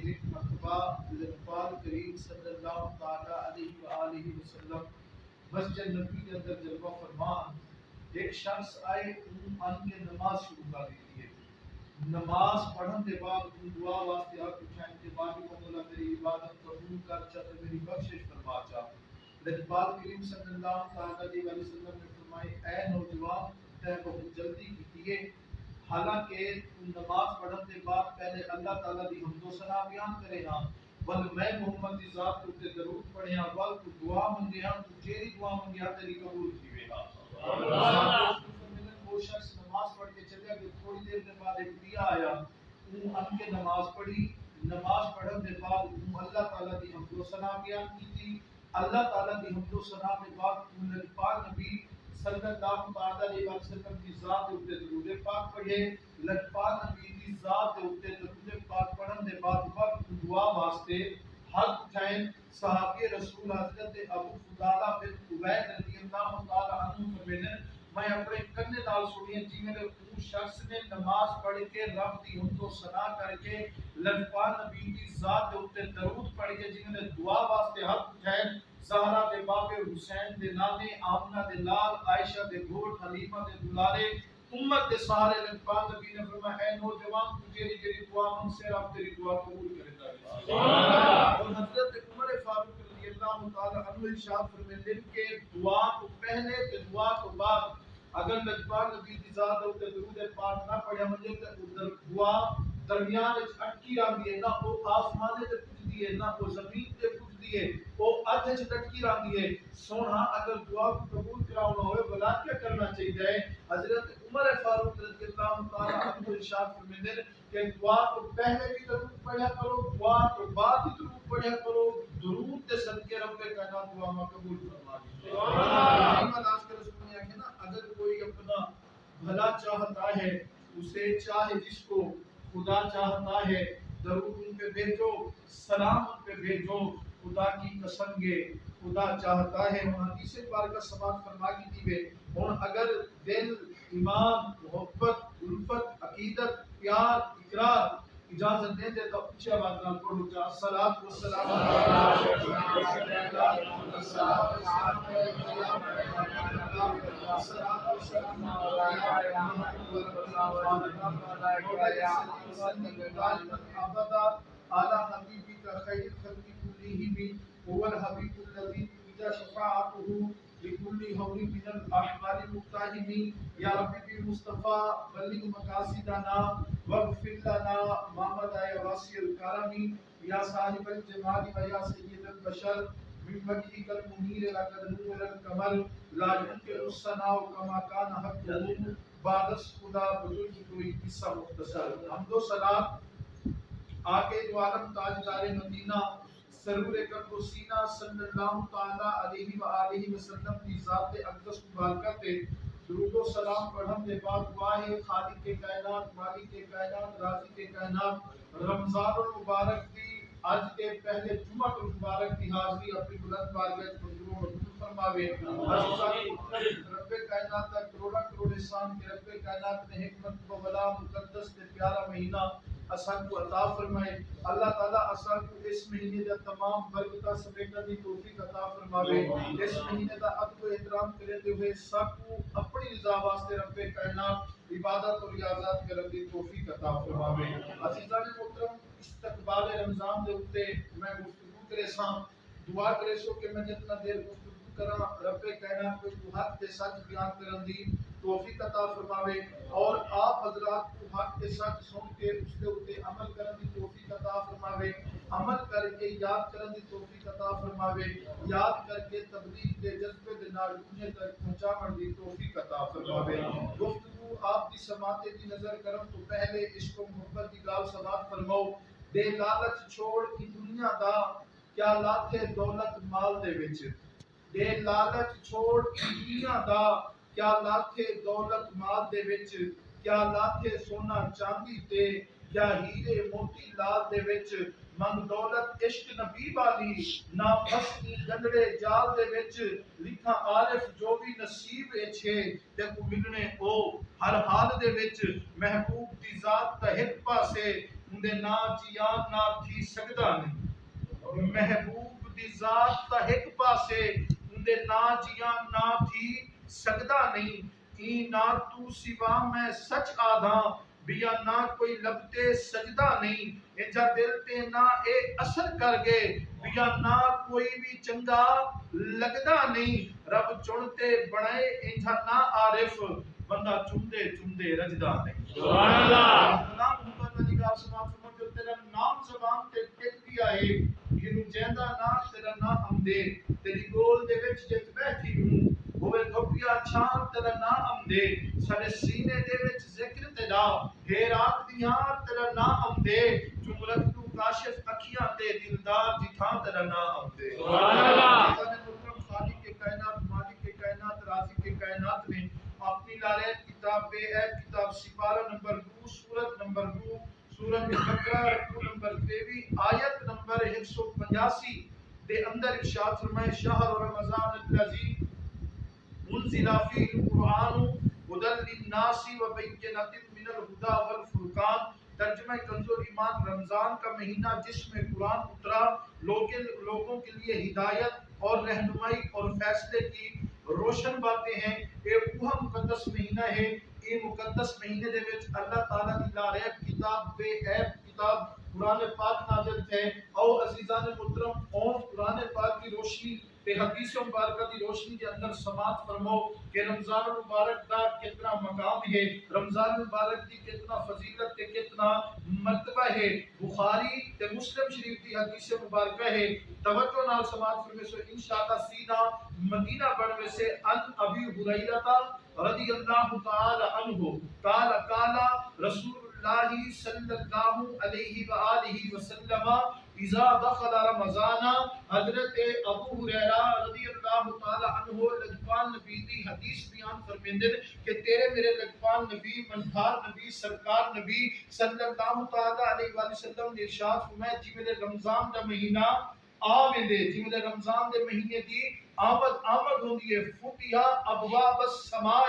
ایک مرتبہ نبی کریم صلی اللہ تعالی علیہ وآلہ وسلم مسجد نبی کے اندر جلوہ فرمان ایک شخص آئے ان کے نماز شروع کر دی ہے. نماز پڑھن کے بعد دعا واسطے ہاتھ اٹھائیں کے بعد مولا میری عبادت قبول کر چاہے میری بخشش فرما چا. نبی کریم صلی اللہ تعالی علیہ وسلم نے فرمائے اے نوجوان تے بہت جلدی کیتی ہے، حالانکہ نماز پڑھن کے بعد پہلے اللہ تعالی دی حمد و ثنا بیان کرے ہاں ول میں محمد دی ذات تے درود پڑھے ہاں ول تو دعا منگے ہاں تو جیڑی دعا منگے ہاں تیری قبول تھی وے ہاں. اللہ وہ شخص نماز پڑھ کے چلے گیا. تھوڑی دیر کے بعد ایک دیا آیا ان کے نماز پڑھی. نماز پڑھن کے بعد اللہ تعالی دی حمد و ثنا بیان کی تھی. اللہ تعالی دی حمد و ثنا کے بعد پاک نبی صلی اللہ علیہ وسلم کی ذات تے درود پاک پڑھے. پاک نبی دی ذات تے درود پاک پڑھن کے بعد وقت دعا واسطے ہاتھ اٹھائیں. صحابی رسول حضرت ابو فضالہ بن عبید رضی اللہ تعالی عنہ فرماتے ہیں میں اپنے کنے نال سنی جی میں اس شخص نے نماز پڑھ کے رب دی حمد و ثنا کر کے لجپال نبی دی ذات دے اوپر درود پڑھ کے جی نے دعا واسطے ہاتھ اٹھائے. زہرا دے بابے حسین دے نانے آمنہ دے لال عائشہ دے گھوٹ حلیمہ دے دلارے امت دے سہارے لجپال نبی نے فرمایا اے نوجوان تو تیری دعا من سے رب تیری دعا قبول کرے گا. اور حضرت عمر فاروق رضی اللہ تعالی عنہ ارشاد فرماتے ہیں کہ دعا کو پہلے تے دعا کو بعد اگر لجپال نبی دی ذات تے درود پاک نہ پڑھیا منجے تے ادھر دعا درمیان وچ اٹکی رہندی ہے، نہ وہ آسمان تے پجدی ہے نہ وہ زمین تے پجدی ہے، وہ ادھ وچ لٹکی رہندی ہے. سونا اگر دعا کو قبول کراونا ہوئے بلا کیا کرنا چاہیے ہے. حضرت عمر فاروق رضی اللہ تعالی عنہ ارشاد فرماتے ہیں کہ دعا تو پہلے بھی درود پڑھا کرو، دعا تو بعد بھی درود پڑھا کرو. درود کے صدقے رب کائنات دعا ما قبول فرما دے. آج کے رسول نے کہا نا اگر کوئی اپنا بھلا چاہتا ہے اسے چاہے جس کو خدا چاہتا ہے درود ان پہ بھیجو، سلام ان پہ بھیجو. خدا کی قسم یہ خدا چاہتا ہے. حدیث پاک کا سماعت فرما کی تھی. اور اگر دل ایمان محبت الفت عقیدت پیار اقرار اجازت دے دے تو اچھی آواز نال پڑھو جا الصلوۃ والسلام على حبيبك خير الخلق كلهم هو الحبيب الذي إذا شفاعته لكل هول من الأحوال المقتحم. يا ربي بالمصطفى بلغ مقاصدنا واغفر لنا ما مضى يا واسع الكرم يا صاحب الجمال ويا سيد البشر من وجهك المنير لقد نور القمر لا ينكر الثناء كما كان حقه بعد خدا بزرگ کوئی قصہ مختصر. حمد و ثنا آقا دو عالم تاجدار مدینہ سرور قلب و سینہ صلی اللہ تعالی علیہ وآلہ وسلم کی ذات اقدس مبارکہ تے درود و سلام پڑھن کے بعد دعا ہے خالق کے کائنات مالک کے کائنات رازق کے کائنات رمضان المبارک کی آج کے پہلے جمعہ المبارک کی حاضری اپنی بلند بارگاہ منظور و مقبول فرماوے. رب کائنات کا کروڑا کروڑ احسان کے رب کائنات نے حکمت و بلا مقدس تے پیارا مہینہ اسان کو عطا فرمائے. اللہ تعالیٰ اسان کو اس مہینے دا تمام برکتہ سمیٹنے دی توفیق عطا فرماوے. اس مہینے دا ادب و احترام کرتے ہوئے سب کو اپنی رضا واسطے رب کائنات عبادت اور ریاضت کرنے دی توفیق عطا فرماوے. عزیزان محترم استقبال رمضان دے اوتے میں گفتگو کرے ساں دعا کرے سو کہ میں جتنا دیر گفتگو کراں رب کائنات کو حق تے سچ بیان کرن دی توفیق عطا فرماوے اور آپ حضرات کو حق کے ساتھ سن کے اس کے اوپر عمل کرنے کی توفیق عطا فرماوے. عمل کر کے یاد کرنے کی توفیق عطا فرماوے. یاد کر کے تبلیغ کے جذبے دے نال دنیا تک پہنچانے کی توفیق عطا فرماوے. گفتگو آپ کی سماعت دی نظر کرم تو پہلے عشق و محبت کی گال سماعت فرماؤ. بے لالچ چھوڑ کی دنیا دا کیا لاتے دولت مال دے وچ. بے لالچ چھوڑ کی دنیا دا کیا لاتے دولت مال دے وچ. کیا لاتے سونا چاندی تے یا ہیرے موتی لال دے وچ. منگ دولت عشق نبی والی نہ بستی جنڑے جال دے وچ. لکھا عارف جو بھی نصیب اچھے تے کو ملنے او ہر حال دے وچ. محبوب دی ذات دا ہک پاسے اندے نا جیان نا تھی سجدہ نہیں محبوب دی ذات تا ایک پاسے اندے نا جیان نا تھی سجدہ نہیں ای نا تو سوا میں سچ آدھا بیا نہ کوئی لبتے سجدہ نہیں انجا دل تے نہ اے اثر کر گئے بیا نہ کوئی بھی چنگا لگدا نہیں رب چنتے بڑھائے انجا نہ عارف بندہ چندے رجدہ نہیں سبحان اللہ نام محمد علی کا سماعت فرمائے جو تیرا نام زبان تے ٹک گیا ہے یہ جیندہ نا تیرا نام امدے تیری گول دے وچ جت بیٹھی ہوں ہوئے دھوپیا چھان تیرا نام دے سارے سینے دے وچ ذکر تیرا حیرات دیاں تیرا نام دے جملت تو کاشف اکھیاں دے دلدار جتھاں تیرا نام دے سبحان اللہ خالق کے کائنات مالک کے کائنات رازق کے کائنات نے اپنی لالت کتاب بے عیب کتاب سپارہ نمبر 2 سورت نمبر 2 سورت بقرہ رکوع نمبر 23 آیت نمبر 185 دے اندر ارشاد فرمائے شہر رمضان الذی انزل فیہ القرآن ہدی للناس وبینات من الہدی والفرقان ترجمہ کنز ایمان رمضان کا مہینہ جس میں قرآن اترا لوگوں کے لیے ہدایت اور رہنمائی اور فیصلے کی روشن باتیں ہیں یہ وہ مقدس مہینہ ہے یہ مقدس مہینے دے وچ اللہ تعالیٰ کی لا ریب کتاب بے عیب کتاب قرآن پاک نازل ہے او عزیزان محترم اور قرآن پاک کی روشنی تے حدیث مبارکہ کی روشنی کے اندر سماعت فرماؤ کہ رمضان مبارک کا کتنا مقام ہے رمضان مبارک کی کتنا فضیلت تے کتنا مرتبہ ہے بخاری تے مسلم شریف کی حدیث مبارکہ ہے توجہ نال سماعت فرمائے سو انشاءاللہ سیدھا مدینہ بڑھوے سے ان ابی ہریرہ رضی اللہ تعالی عنہ قال قال رسول اللہ صلی اللہ علیہ وآلہ وسلم اذا دخل رمضان حضرت ابو ہریرہ رضی اللہ تعالی عنہ لجپال نبی دی حدیث بیان فرمیندے کہ تیرے میرے لجپال نبی منتھار نبی سرکار نبی صلی اللہ تعالی علیہ وآلہ وسلم نے ارشاد فرمایا جی میرے رمضان دا مہینہ آوندے جی میرے رمضان دے مہینے دی آمد ہوندی ہے فتحا ابواب السماء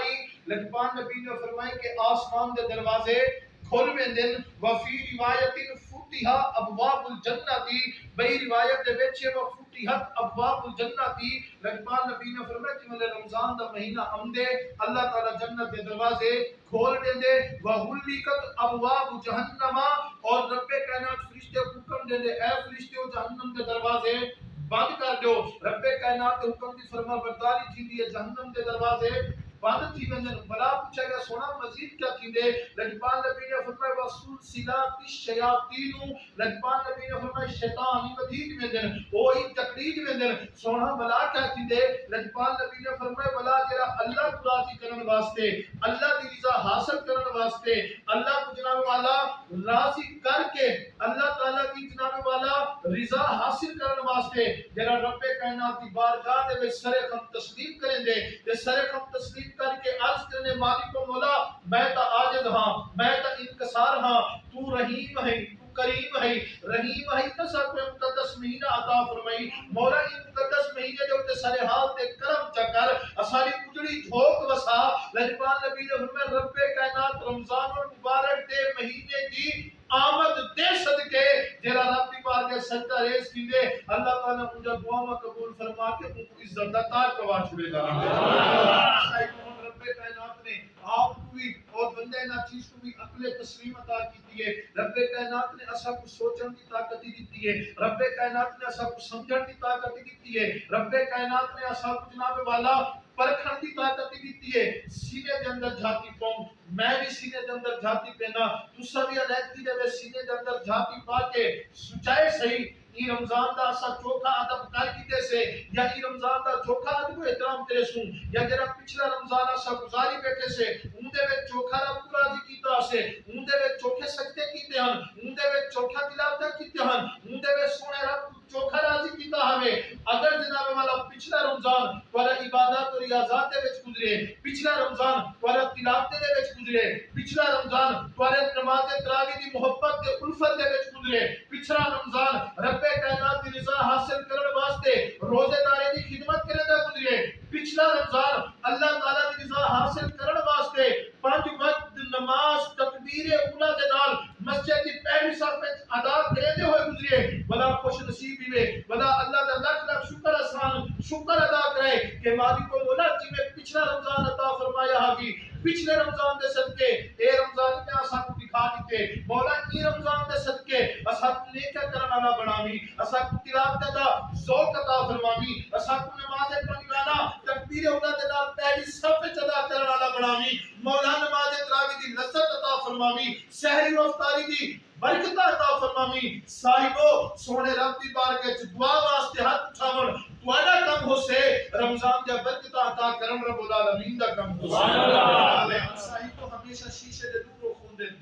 لجپال نبی نے فرمایا کہ آسمان دے دروازے کھول ویندن وفی روایت فتحا ابواب الجنت بئی روایت دے وچ فتحت ابواب الجنت لجپال نبی نے فرمایا کہ میرے رمضان دا مہینہ آمدے اللہ تعالی جنت دے دروازے کھول دیندے وحلقت ابواب جہنم اور رب کائنات فرشتے حکم دیندے اے فرشتو جہنم دے دروازے بند کر دو رب کائنات کے حکم کی فرما برداری تھی ہے جہنم کے دروازے بند تھی وندن بلا پوچھا گیا سونا مزید کیا تھی دے لجپال نبی نے فرمایا وصول سلات الشیاطین لجپال نبی نے فرمایا شیطانی مدید وندن وہی تقلید وندن سونا بلا کیا تھی دے لجپال نبی نے فرمایا بلا جرا اللہ کو راضی کرنے واسطے اللہ دی رضا حاصل کرنے واسطے اللہ کو جناب والا راضی کر کے اللہ تعالیٰ کی جناب والا رضا حاصل کرنے واسطے جرا رب کائنات کی بارگاہ دے وچ سر خم تسلیم کریں دے تے سر خم تسلیم کر کے عرض کرنے مالک و مولا میں تا عاجز ہاں میں تا انکسار ہاں تو رحیم ہے تو کریم ہے رحیم ہے تسا کو مقدس مہینہ عطا فرمائی مولا ان مقدس مہینے دے اوتے سارے حال تے کرم چکر اساری اجڑی جھوک وسا لجپال نبی نے فرمایا رب کائنات رمضان المبارک دے مہینے دی آمد دے صدقے جرا رب دی بارگاہ سجدہ ریز کیندے اللہ تعالی مجھے دعا قبول فرما کے ان کو عزت عطا کروا چھوڑے گا رب کائنات نے آپ کو بھی اور بندے نہ چیز کو بھی عقل تسلیم عطا کی ہے رب کائنات نے اسا کو سوچن کی طاقت دی ہے رب کائنات نے اسا کو سمجھن کی طاقت دی ہے رب کائنات نے اسا کو جناب والا پرکھن کی طاقت دیتی ہے سینے دے اندر جھاتی پاؤں میں بھی سینے دے اندر جھاتی پہنا تو سبھی علیحدگی دے سینے دے اندر جھاتی پا کے سچائے صحیح ای رمضان دا اسا چوکھا ادب کر کیتے سے یا ای رمضان دا چوکھا ادب احترام کرے سوں یا جڑا پچھلا رمضان اسا گزاری بیٹھے سے اون دے وچ چوکھا رب راضی کیتا سے اون دے وچ چوکھے سجدے کیتے ہن اون دے وچ چوکھا تلاوت کیتے ہن اون دے وچ سونے رب چوکھا راضی کیتا ہوے اگر جناب والا پچھلا رمضان پر عبادت اور ریاضات دے وچ گزرے پچھلا رمضان پر تلاوت دے وچ گزرے پچھلا رمضان پر نماز تراویح دی محبت تے الفت دے وچ گزرے پچھلا رمضان رب کائنات دی رضا حاصل کرنے واسطے روزے دارے دی خدمت کرے دا گزرے پچھلا رمضان اللہ تعالی دی رضا حاصل کرنے واسطے 5 وقت نماز تکبیر اولا دے نال مسجد دی پہلی صف ادا کرتے ہوئے گزرے بلا خوش نصیب ہوئے بلا اللہ دا لاکھ لاکھ شکر احسان شکر ادا کرے کہ مالک و مولا جی میں پچھلا رمضان عطا فرمایا ہے پچھلے رمضان دے صدقے اے رمضان میں اساں کو دکھا دیتے مولا کی رمضان دے صدقے اساں کو نیک کرن والا بناوی اساں کو تلاوت دا ذوق عطا فرماوی اساں کو نماز پڑھنا تکبیر اولا دے نال پہلی صف وچ ادا کرن والا بناوی مولا نماز تراویح دی لذت عطا فرماوی سحری و افطاری دی برکت عطا فرماوی صاحبو سونے رب دی بارگاہ وچ دعا واسطے ہاتھ اٹھاون تواڈا کم ہو سے رمضان دی برکت عطا کرن رب العالمین دا کم ہو سبحان اللہ صاحبو ہمیشہ شیشے دے دور رکھون دے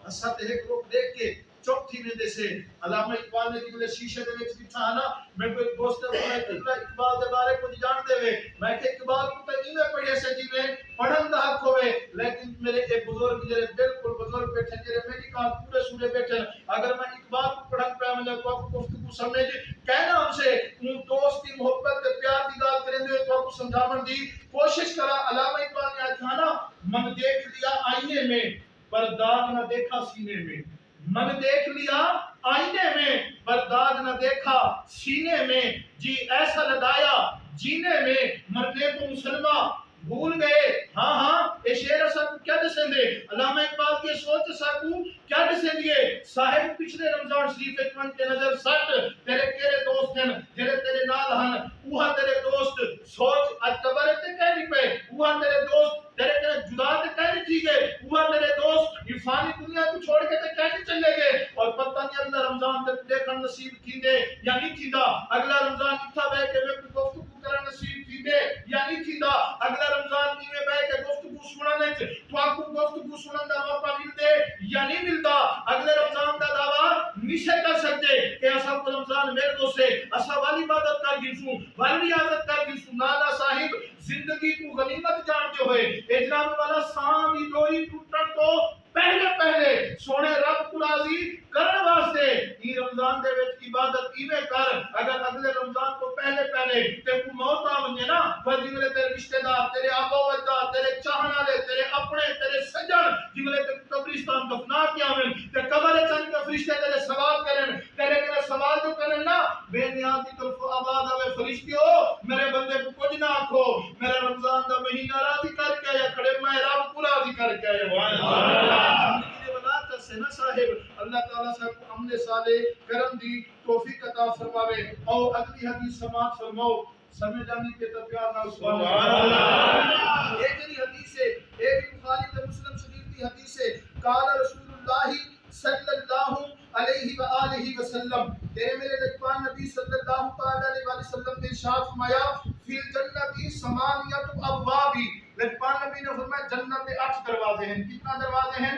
اساں تے ایک روک دیکھ کے چوک تھی ویندے سے علامہ اقبال نے جے شیشے دے وچ بٹھا نا میں کوئی دوست ہے اقبال دے بارے کچھ جان دے وے میں کہ اقبال کو تے ایویں پڑھے سے جے پڑھن دا حق ہوے لیکن میرے ایک بزرگ جڑے بالکل بزرگ بیٹھے جڑے میری کال پورے سورے بیٹھے اگر میں اقبال کو پڑھن پیا میں تو گفتگو سمجھ کہنا ان سے ان دوست کی محبت تے پیار دی گل کریں دے تو کو سمجھاون دی کوشش کرا علامہ اقبال نے کہا نا من دیکھ لیا آئینے میں پر داغ نہ دیکھا سینے میں من دیکھ لیا آئینے میں پر داغ نہ دیکھا سینے میں جی ایسا لگایا جینے میں مرنے کو مسلمان بھول گئے ہاں ہاں یہ شعر اسا کو کیا دسیں دے علامہ اقبال کی سوچ اسا کو کیا دسیں دے صاحب پچھلے رمضان شریف وچ من کے نظر سٹ تیرے کیڑے دوست ہیں جڑے تیرے نال ہن اوہا تیرے دوست سوچ اج قبر تے کہہ نہیں پے اوہا تیرے دوست تیرے کنے جدا تے کہہ نہیں تھی گئے اوہا تیرے دوست یہ فانی دنیا کو چھوڑ کے تے کہہ نہیں چلے گئے اور پتہ نہیں اگلا رمضان تے دیکھن نصیب تھی دے یا نہیں تھی دا اگلا رمضان کتھا بیٹھ کے میں گفتگو کرن نصیب تھی دے یا نہیں تھی دا اگلا رمضان کی میں بیٹھ کے گفتگو سنن وچ تو آپ کو گفتگو سنن دا موقع مل دے یا نہیں ملتا اگلے رمضان دا دعویٰ نہیں کر سکتے کہ اسا کو رمضان میرے کو سے اسا والی عبادت کر گنسوں والی عادت کر گنسوں نالا صاحب زندگی کو غنیمت جانتے ہوئے اجرام والا سامی ڈوری ٹوٹن تو پہلے سونے رب کو راضی کرنے واسطے یہ رمضان دے وچ عبادت ایویں کر اگر اگلے رمضان کو پہلے تے کو موت آ ونجے نا پر جنگلے تیرے رشتہ دار تیرے آبا و اجداد تیرے چاہن والے تیرے اپنے تیرے سجن جنگلے تے قبرستان دفنا کے آون تے قبر چن کے فرشتے تیرے سوال کرن تیرے کنے سوال جو کرن نا بے نیاز کی طرف آواز آوے فرشتیو میرے بندے کو کچھ نہ آکھو میرا رمضان دا مہینہ راضی کر کے آیا کھڑے میں رب کو راضی کر کے آیا سبحان اللہ سنا صاحب اللہ تعالیٰ صاحب کو عمل صالح کرم دی توفیق عطا فرماوے اور اگلی حدیث سماعت فرماؤ سمجھ جانے کے تو پیار نہ سبحان اللہ ایک جنی حدیث ہے ایک بخاری تے مسلم شریف کی حدیث ہے قال رسول اللہ صلی اللہ علیہ وآلہ وسلم تیرے میرے نجوان نبی صلی اللہ علیہ وآلہ وسلم نے ارشاد فرمایا فی الجنت ثمانیۃ ابواب نجوان نبی نے فرمایا جنت میں 8 دروازے ہیں کتنا دروازے ہیں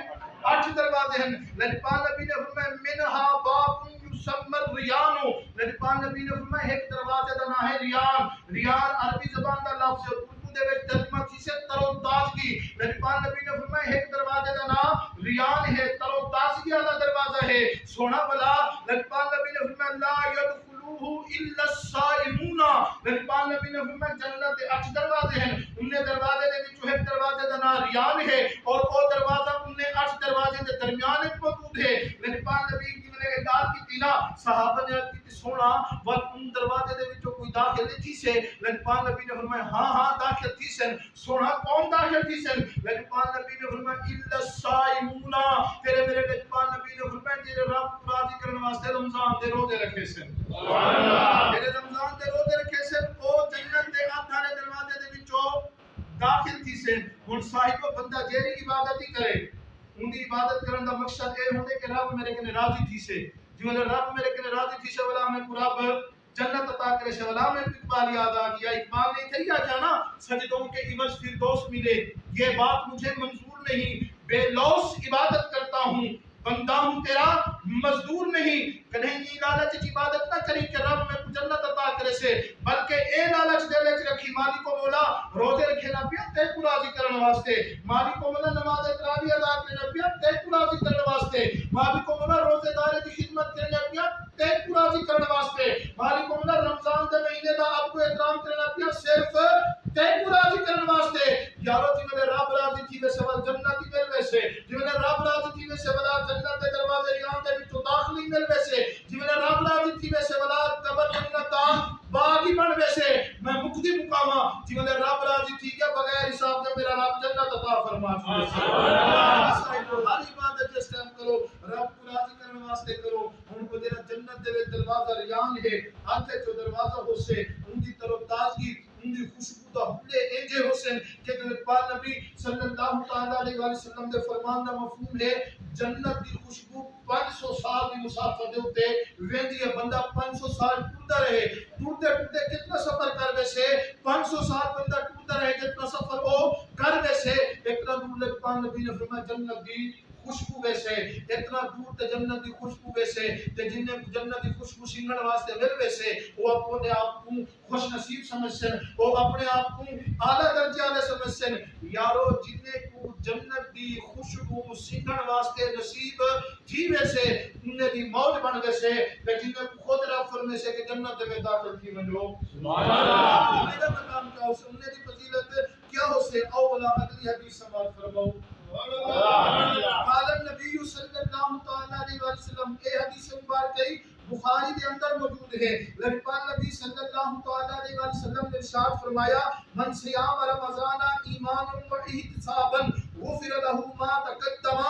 8 دروازے ہیں نجوان نبی نے فرمایا منہا باب یسمى الریان نجوان نبی نے فرمایا ایک دروازے کا نام ہے ریان ریان عربی زبان کا لفظ ہے اردو دے وچ ترجمہ کیسے تر و تازگی نجوان نبی نے فرمایا ایک دروازے کا نام ریان ہے تر و تازگی والا دروازہ ہے سونا بلا نجوان نبی نے فرمایا لا يدخلوه الا الصائمون نجوان نبی نے فرمایا جنت کے 8 دروازے ہیں ان دروازے دے وچ ایک دروازے کا نام ریان ہے اور وہ دروازہ ان 8 دروازے کے درمیان موجود ہے نجوان نبی کی نے گال کی تینا صحابہ نے کی سونا وہ ان دروازے دے وچ کوئی داخل نہیں تھی سے نجوان نبی نے فرمایا ہاں داخل تھی سن سونا کون داخل تھی سن نجوان نبی نے فرمایا الا الصائمون تیرے میرے نجوان نبی نے فرمایا جے رب کو راضی کرنے واسطے رمضان دے روزے رکھے سن سبحان اللہ جے رمضان دے روزے رکھے سن او جنت دے آدھے دروازے دے وچوں داخل تھی سن ہن صاحب بندہ جیڑی عبادت ہی کرے ان دی عبادت کرن دا مقصد اے ہوندا کہ رب میرے کنے راضی تھی سے جو رب میرے کنے راضی تھی سے والا میں رب جنت عطا کرے سے والا میں اقبال یاد آ گیا اقبال نے کہا کیا نا سجدوں کے عوض فردوس ملے یہ بات مجھے منظور نہیں بے لوث عبادت کرتا ہوں بندہ ہوں تیرا مزدور نہیں کہیں یہ لالچ عبادت نہ کری کہ رب میں جنت عطا کرے سے بلکہ اے لالچ دل وچ رکھی مالک و مولا روزے رکھے نہ پیا تے کو راضی کرن واسطے مالک و مولا نماز تراویح ادا کرے پیا تے کو راضی کرن واسطے مالک و مولا روزے دار دی خدمت کرے پیا تے کو راضی کرن واسطے مالک و مولا رمضان دے مہینے دا اب کو احترام کرنا پیا صرف تے کو راضی کرن واسطے یارو جی میں رب راضی تھی ویسے جنت ہی مل ویسے جی میں رب راضی تھی ویسے جنت دے دروازے ریان دے وچوں داخلی مل دروازہ ریان ہے آتے جو دروازہ ہو سے ان کی تر و تازگی ان کی خوشبو دا ہلے انجے حسین کہ پاک نبی صلی اللہ تعالی علیہ وسلم دے فرمان دا مفہوم ہے جنت دی خوشبو 500 سال دی مسافت دے ہوتے ویندی ہے بندہ 500 سال ٹوٹا رہے ٹوٹتے ٹوٹتے کتنا سفر کر ویسے 500 سال بندہ ٹوٹا رہے کتنا سفر وہ کر ویسے اتنا دور لگ پاک نبی نے فرمایا جنت دی خوشبو ویسے اتنا دور تے جنت دی خوشبو ویسے تے جن نے جنت دی خوشبو سنگھن واسطے مل ویسے وہ اپنے آپ کو خوش نصیب سمجھسن وہ اپنے آپ کو اعلی درجے والے سمجھسن یارو جن کو جنت دی خوشبو سنگھن واسطے نصیب تھی ویسے انہیں دی موج بن ویسے تے جن کو خود رب فرمے سے کہ جنت میں داخل تھی ونجو سبحان اللہ میرا مقام کا اس انہیں دی فضیلت کیا ہو سے اولا اگلی حدیث سماعت فرماؤ قال النبی صلی اللہ تعالی علیہ وسلم اے حدیث مبارک ہے بخاری کے اندر موجود ہے لبان نبی صلی اللہ تعالی علیہ وسلم نے ارشاد فرمایا من صیام رمضان ایمانا و احتسابا غفر له ما تقدم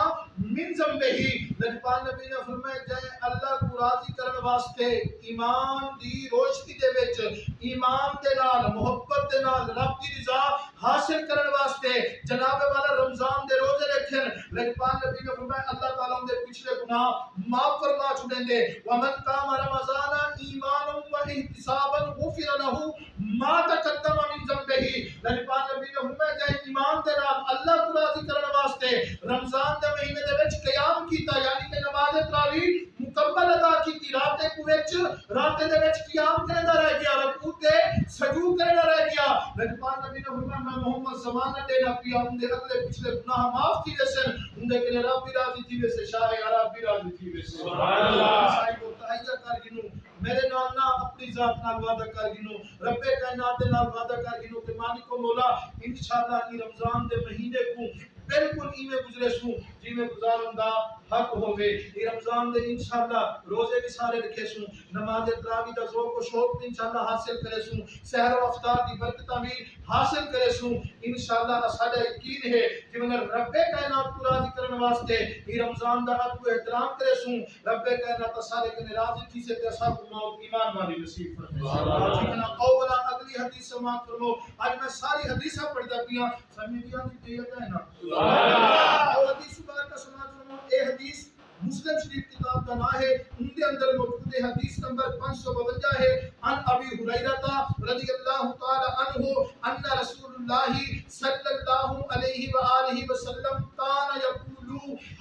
من ذنبه لبان نبی نے فرمایا جائے اللہ کو راضی کرنے واسطے ایمان دی روشنی دے وچ ایمان دے نال محبت دے نال رب دی رضا حاصل کرنے واسطے جناب والا رمضان دے روزے رکھن لبان نبی نے فرمایا اللہ تعالی ان دے پچھلے گناہ معاف فرما چھوڑیں گے ومن قام رمضان ایمانا و احتسابا غفر له ما تقدم من ذنبه لبان نبی نے فرمایا جائے ایمان دے نال اللہ کو راضی کرنے واسطے رمضان دے مہینے دے وچ قیام کیتا یعنی کہ نماز تراویح مکمل ادا کیتی رات کو وچ رات دے وچ قیام کردا رہ گیا رکوع تے سجود کردا رہ گیا لبان نبی نے فرمایا میں محمد زمانہ دے نہ پیا ان دے اگلے پچھلے گناہ معاف کی ویسے ان دے کہ رب بھی راضی تھی ویسے شاہ عرب بھی راضی تھی ویسے سبحان اللہ تحیہ کر گنو میرے نال نہ اپنی ذات نال وعدہ کر گنو رب کائنات دے نال وعدہ کر گنو کہ مالک و مولا انشاءاللہ کی رمضان دے مہینے کو بالکل ایویں گزرے سوں جویں گزارن دا حق ہوے یہ رمضان دے انشاءاللہ روزے بھی سارے رکھے سوں نماز تراویح دا ذوق و شوق انشاءاللہ حاصل کرے سوں سحر و افطار دی برکتاں بھی حاصل کرے سوں انشاءاللہ ساڈا یقین ہے کہ مگر رب کائنات کو راضی کرنے واسطے یہ رمضان دا حق کو احترام کرے سوں رب کائنات سارے کنے راضی تھی سے تے سب موت ایمان والی نصیب فرمائے جتنا اولا اگلی حدیث سماعت فرمو آج میں ساری حدیثاں پڑھ جاتی ہوں سمجھیاں دی دیتا ہے نا سبحان اللہ اور حدیث مبارکہ سماعت فرمو اے حدیث مسلم شریف کتاب کا نام ہے ان کے اندر موجود ہے حدیث نمبر 552 ہے ان ابی ہریرہ رضی اللہ تعالی عنہ ان رسول اللہ صلی اللہ علیہ وآلہ وسلم کان یقول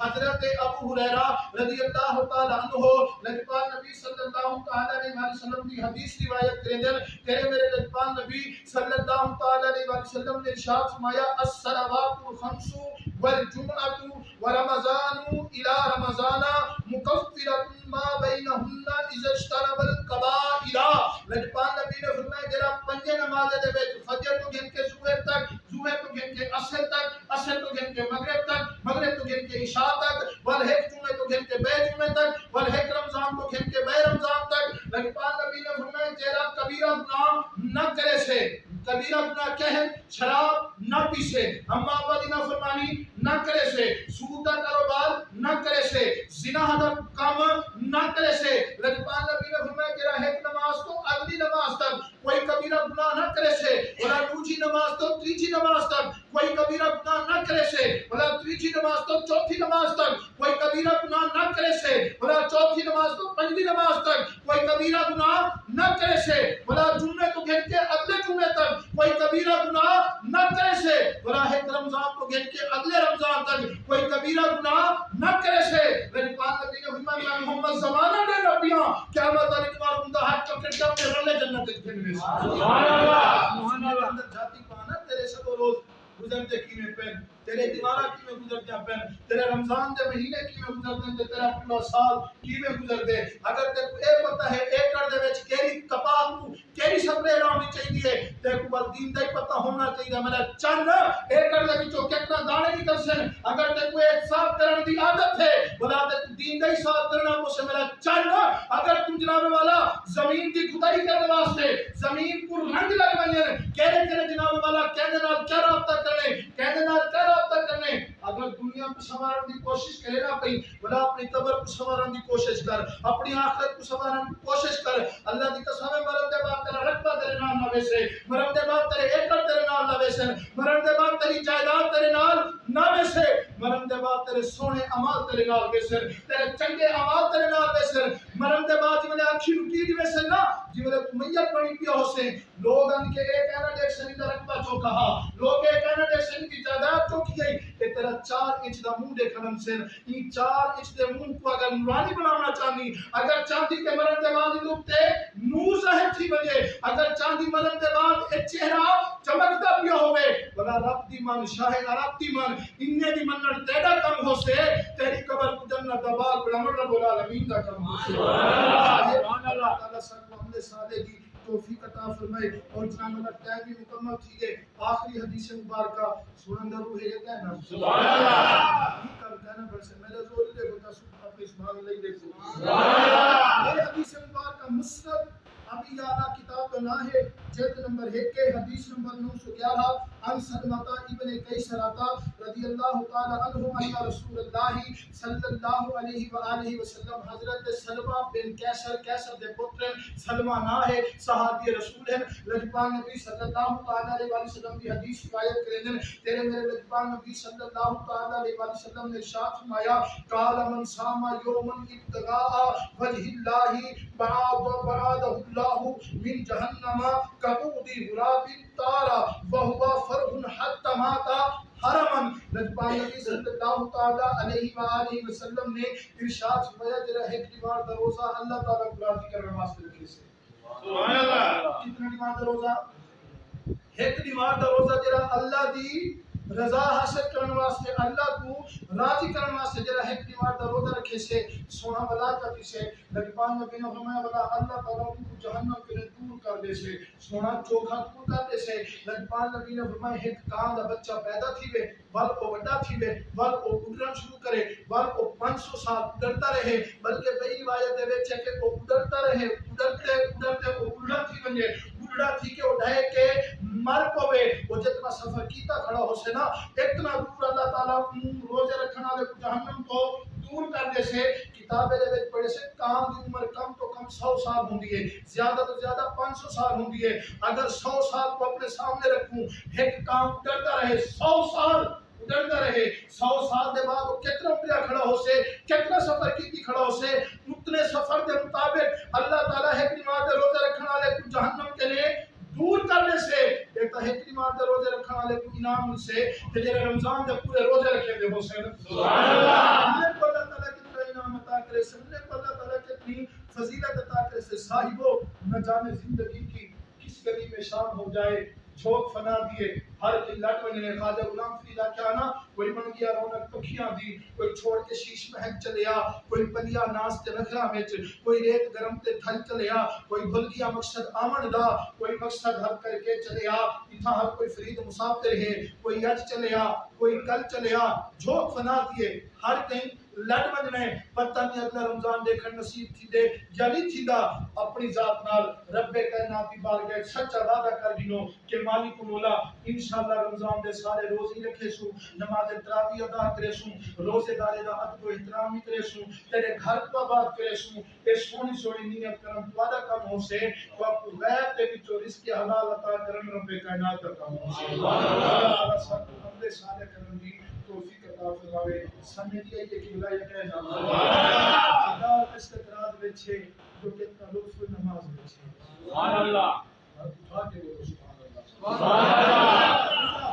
حضرت ابو ہریرہ رضی اللہ تعالی عنہ لجپال نبی صلی اللہ تعالی علیہ وسلم کی حدیث روایت کریں کہ میرے لجپال نبی صلی اللہ تعالی علیہ وسلم نے ارشاد فرمایا الصلوات الخمس والجمعۃ ورمضان الى رمضان مکفرۃ ما بینہن اذا اجتنب الکبائر لجپال نبی نے فرمایا جڑا پنج نمازیں دے وچ فجر تو گن کے ظہر تک ظہر تو گن کے عصر تک عصر تو گن کے مغرب تک مغرب تو گن کے عشاء تک والحق جمعہ تو گن کے بے جمعہ تک والحق رمضان تو گن کے بے رمضان تک لجپال نبی نے فرمایا جڑا کبیرہ گناہ نہ کرے سے کبیرہ گناہ کیا ہے شراب نہ پیسے اما آبادی نہ فرمانی نہ کرے سے سود کا کاروبار نہ کرے سے زنا دا کام نہ کرے سے لجپال نبی نے فرمایا کہ ایک نماز تو اگلی نماز تک کوئی کبیرہ گناہ نہ کرے سے ولا دوسری نماز تو تیسری نماز تک کوئی کبیرہ گناہ نہ کرے سے ولا تیسری نماز تو چوتھی نماز تک کوئی کبیرہ گناہ نہ کرے سے ولا چوتھی نماز تو پنجویں نماز تک کوئی کبیرہ گناہ نہ کرے سے ولا جمعے تو گھن کے اگلے جمعے تک کوئی کبیرہ گناہ نہ کرے سے ولا ایک رمضان کو گھن کے اگلے رمضان تک کوئی کبیرہ گناہ نہ کرے سے میری پاک نبی نے فرمایا محمد زمانہ دے نبیاں قیامت والے دن اندر ہاتھ پکڑ کے اپنے رلے جنت کے جنت سبحان اللہ سبحان اللہ اندر جاتی پانا تیرے سب روز گزرتے کیویں پہ تیرے دیوارہ کیویں گزرتے پہ تیرے رمضان دے مہینے کیویں گزرتے تیرا پورا سال کیویں گزرتے اگر تے کو اے پتہ ہے ایکڑ دے وچ کیڑی کپاہ کو کیڑی سبزی لانی چاہیے تے کو بل دین دا ہی پتہ ہونا چاہیے میرا چن ایکڑ دے وچوں کتنا دانے نکل سن اگر تے کو ایک صاف کرن دی عادت ہے بلا تے دین دا ہی صاف کرنا کو سے میرا چن اگر تم جناب والا زمین دی کھدائی کرنے واسطے زمین کو رنگ لگانے کہنے جناب والا کہنے نال کیا رابطہ کرنے کہنے نال کیا رابطہ کرنے اگر دنیا دنیا کو سنوارن دی کوشش کرے نہ پئی بلا اپنی قبر کو سنوارن دی کوشش کر اپنی آخرت کو سنوارن دی کوشش کر اللہ دی قسم ہے مرن دے بعد تیرا رتبہ تیرے نال نہ ویسے مرن دے بعد تیرے ایکڑ تیرے نال نہ ویسے مرن دے بعد تیری جائیداد تیرے نال نہ ویسے مرن دے بعد تیرے سونے اعمال تیرے نال ویسے تیرے چنگے اعمال تیرے نال ویسے مرن دے بعد جی اکھی روٹی دی ویسے نہ جی تو میت بنی پیا ہو سے لوگ ان کے ایک کہنا دیکھ سنی دا رتبہ چوکا ہا لوگ ایک کہنا دیکھ سنی دی جائیداد چوکی گئی کہ تیرا 4 انچ دا منہ دیکھنم سے یہ 4 انچ دے منہ کو اگر نورانی بنانا چاہنی اگر چاہتی کہ مرن دے بعد لوگتے نور ظاہر تھی بجے اگر چاہتی مرن دے بعد ایک چہرہ چمکتا پیا ہوئے بلا رب دی من شاہ عرب دی من انہیں دی منن تیڑا کم ہو سے تیری قبر کو جنت دباغ بلامر رب العالمین دا کم ہو سے سبحان اللہ تعالیٰ سب کو حمد صالح کی توفیق عطا فرمائے اور جناب اللہ ٹائم بھی مکمل تھی گئے آخری حدیث مبارکہ سنن روح یہ کہنا سبحان اللہ یہ کر کہنا پڑ سے میرے زور دے ہوتا سب اپنے سبحان اللہ دیکھو سبحان اللہ یہ حدیث مبارکہ مسند ابی یعلا کتاب بنا ہے جلد نمبر 1 کے حدیث نمبر 911 عن سلمہ ابن قیسرہ رضی اللہ تعالی عنہ ان رسول اللہ صلی اللہ علیہ وآلہ وسلم حضرت سلمہ بن قیسر دے پتر سلمہ نہ ہے صحابی رسول ہیں لجپان نبی صلی اللہ تعالی علیہ وآلہ وسلم کی حدیث روایت کریں تیرے میرے لجپان نبی صلی اللہ تعالی علیہ وآلہ وسلم نے ارشاد فرمایا قال من صام یوما ابتغاء وجہ اللہ بعادہ اللہ من جہنم کبودی غراب تارا وہوا فرح حتی ماتا حرمن لجپان نبی صلی اللہ تعالی علیہ وآلہ وسلم نے ارشاد فرمایا جرا ایک دیوار دا روزہ اللہ تعالی کو راضی کرنے واسطے رکھے سے سبحان اللہ کتنا دیوار دا روزہ ایک دیوار دا روزہ جرا اللہ دی رضا حاصل کرنے واسطے اللہ کو راضی کرنے واسطے جرا ایک دیوار دا روزہ رکھے سے سونا بلا کتی سے لجپان نبی نے فرمایا بلا اللہ تعالی کو جہنم کے دور کر دے سے سونا چوکھا دور کر دے سے لجپان نبی نے فرمایا ایک کان دا بچہ پیدا تھی وے ول او وڈا تھی وے ول او اڑنا شروع کرے ول او 500 سال اڑتا رہے بلکہ کئی روایت دے وچ ہے کہ وہ اڑتا رہے اڑتے وہ اڑا تھی ونجے اڑا تھی کہ اڑھائے کے مر پوے وہ جتنا سفر کیتا کھڑا ہو سے نا اتنا دور اللہ تعالی روزے رکھنے والے کو جہنم کو دور کر دے سے کتابیں دے وچ پڑھے سے کام دی عمر کم تو کم 100 سال ہوندی ہے زیادہ تو زیادہ 500 سال ہوندی ہے اگر 100 سال کو اپنے سامنے رکھوں ایک کام اڑتا رہے 100 سال اڑتا رہے 100 سال دے بعد وہ کتنا پیا کھڑا ہو سے کتنا سفر کیتی کھڑا ہو سے اتنے سفر دے مطابق اللہ تعالی ہے کہ ماں دے روزے رکھنے والے کو جہنم کے لیے دور کرنے سے ایک تہجدی مار دے روزے رکھنے والے کو انعام سے کہ جڑے رمضان دے پورے روزے رکھے دے حسین سبحان اللہ اللہ کو اللہ تعالی کتنا انعام عطا کرے سے اللہ کو اللہ تعالی کتنی فضیلت عطا کرے سے صاحبو نہ جانے زندگی کی کس گلی میں شام ہو جائے جھوک فنا دیے ہر قلت میں نے خواجہ غلام فریدہ کیا نا کوئی من گیا رونق پکھیاں دی کوئی چھوڑ کے شیش مہک چلیا کوئی پلیا ناس تے نخرا وچ کوئی ریت گرم تے تھل چلیا کوئی بھول گیا مقصد آمن دا کوئی مقصد حل کر کے چلیا اتھا ہر کوئی فرید مسافر ہے کوئی اج چلیا کوئی کل چلیا جھوک فنا دیے ہر کہیں لٹ بجنے پتہ نہیں اگلا رمضان دیکھن نصیب تھی دے یا نہیں تھی دا اپنی ذات نال رب کائنات کی بارگاہ سچا وعدہ کر دینو کہ مالک مولا انشاءاللہ رمضان دے سارے روزے رکھے سو نماز تراویح ادا کرے سو روزے دارے دا ادب و احترام کرے سو تیرے گھر کو آباد کرے سو اے سونی سونی نیت کرم وعدہ کم ہو سے تو آپ کو غیب دے وچوں رزق حلال عطا کرن رب کائنات دا کم ہو سے اللہ سب کو حمد صالح کرن دی توفیق عطا فرماوے سمجھ گئی کہ ولایت کہنا اللہ استقرار وچ ہے جو کہ لطف نماز وچ ہے سبحان اللہ اٹھا کے بولو سبحان اللہ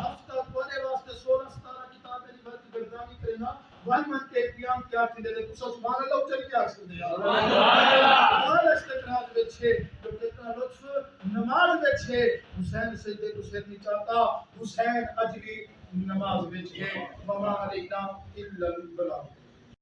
ہفتہ پڑھنے واسطے 16 17 کتابیں لکھ گردانی کرنا ون من کے قیام کیا تھی دے تو سبحان اللہ چل کے اکثر دے سبحان اللہ استقرار وچ ہے جو کہ لطف نماز وچ ہے حسین سجدے تو سر نہیں چاہتا حسین اج بھی نماز وچ ہے وما علینا الا البلاغ